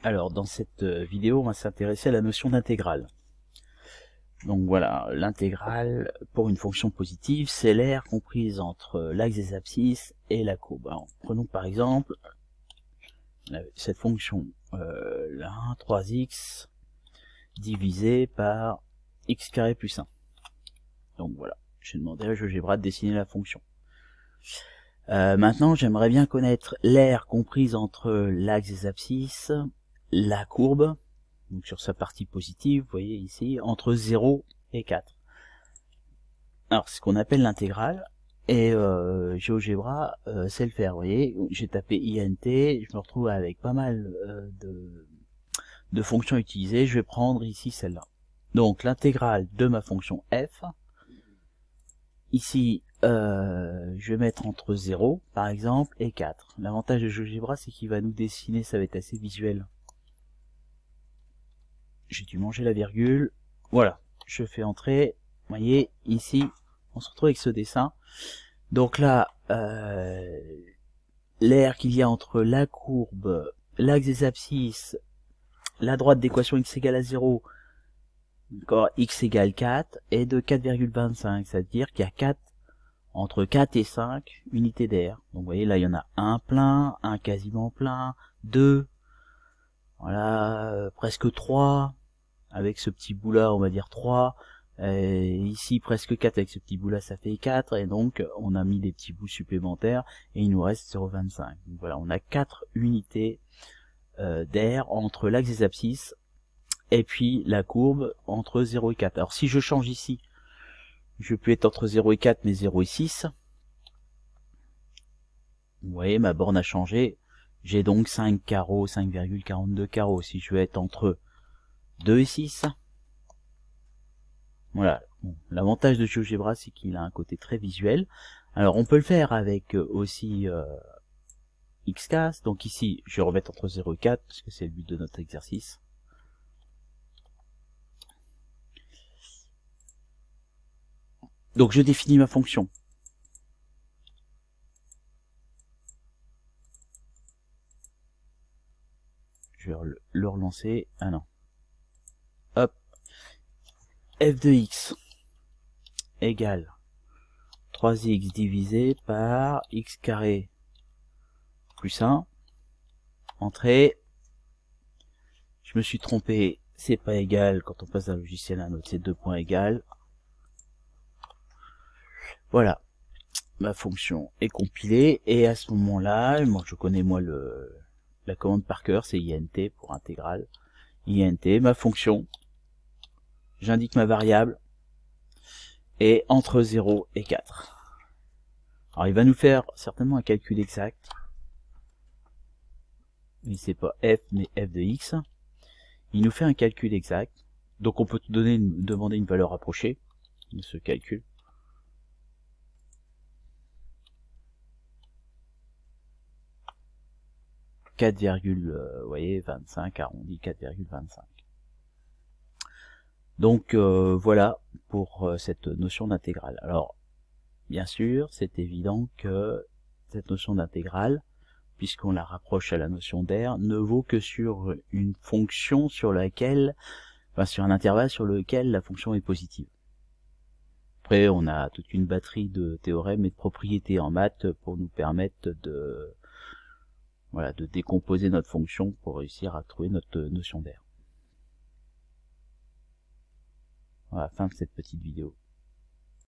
Alors, dans cette vidéo, on va s'intéresser à la notion d'intégrale. Donc voilà, l'intégrale pour une fonction positive, c'est l'aire comprise entre l'axe des abscisses et la courbe. Alors, prenons par exemple cette fonction là, 3x divisé par x carré plus 1. Donc voilà, j'ai demandé à GeoGebra de dessiner la fonction. Maintenant, j'aimerais bien connaître l'aire comprise entre l'axe des abscisses, la courbe, donc sur sa partie positive, vous voyez ici, entre 0 et 4. Alors, c'est ce qu'on appelle l'intégrale, et GeoGebra sait le faire, vous voyez, j'ai tapé INT, je me retrouve avec pas mal de fonctions utilisées, je vais prendre ici celle-là. Donc, l'intégrale de ma fonction f, ici, je vais mettre entre 0, par exemple, et 4. L'avantage de GeoGebra, c'est qu'il va nous dessiner, ça va être assez visuel. J'ai dû manger la virgule, voilà, je fais entrer, vous voyez, ici, on se retrouve avec ce dessin. Donc là, l'aire qu'il y a entre la courbe, l'axe des abscisses, la droite d'équation x égale à 0, x égale 4, est de 4,25, c'est-à-dire qu'il y a 4, entre 4 et 5 unités d'air. Donc vous voyez, là, il y en a un plein, un quasiment plein, 2, voilà, presque 3, avec ce petit bout là on va dire 3, ici presque 4 avec ce petit bout là ça fait 4, et donc on a mis des petits bouts supplémentaires et il nous reste 0,25. Donc voilà, on a 4 unités d'air entre l'axe des abscisses et puis la courbe entre 0 et 4. Alors si je change ici, je peux être entre 0 et 4 mais 0 et 6. Vous voyez, ma borne a changé, j'ai donc 5 carreaux, 5,42 carreaux. Si je veux être entre 2 et 6, voilà. Bon, l'avantage de GeoGebra, c'est qu'il a un côté très visuel. Alors, on peut le faire avec aussi XCAS. Donc ici, je vais remettre entre 0 et 4, parce que c'est le but de notre exercice. Donc, je définis ma fonction. Je vais le relancer. Ah non. Hop. f de x égale 3x divisé par x carré plus 1. Entrée. Je me suis trompé, c'est pas égal, quand on passe d'un logiciel à un autre, c'est 2 points égal. Voilà, ma fonction est compilée, et à ce moment-là, moi je connais la commande par cœur, c'est int pour intégrale. Int, ma fonction, j'indique ma variable, et entre 0 et 4. Alors il va nous faire certainement un calcul exact, mais c'est pas f, mais f de x. Il nous fait un calcul exact, donc on peut demander une valeur approchée de ce calcul. 4,25 arrondi, 4,25. Donc voilà pour cette notion d'intégrale. Alors bien sûr, c'est évident que cette notion d'intégrale, puisqu'on la rapproche à la notion d'aire, ne vaut que sur une fonction sur laquelle, enfin sur un intervalle sur lequel la fonction est positive. Après, on a toute une batterie de théorèmes et de propriétés en maths pour nous permettre de décomposer notre fonction pour réussir à trouver notre notion d'aire. Voilà, fin de cette petite vidéo.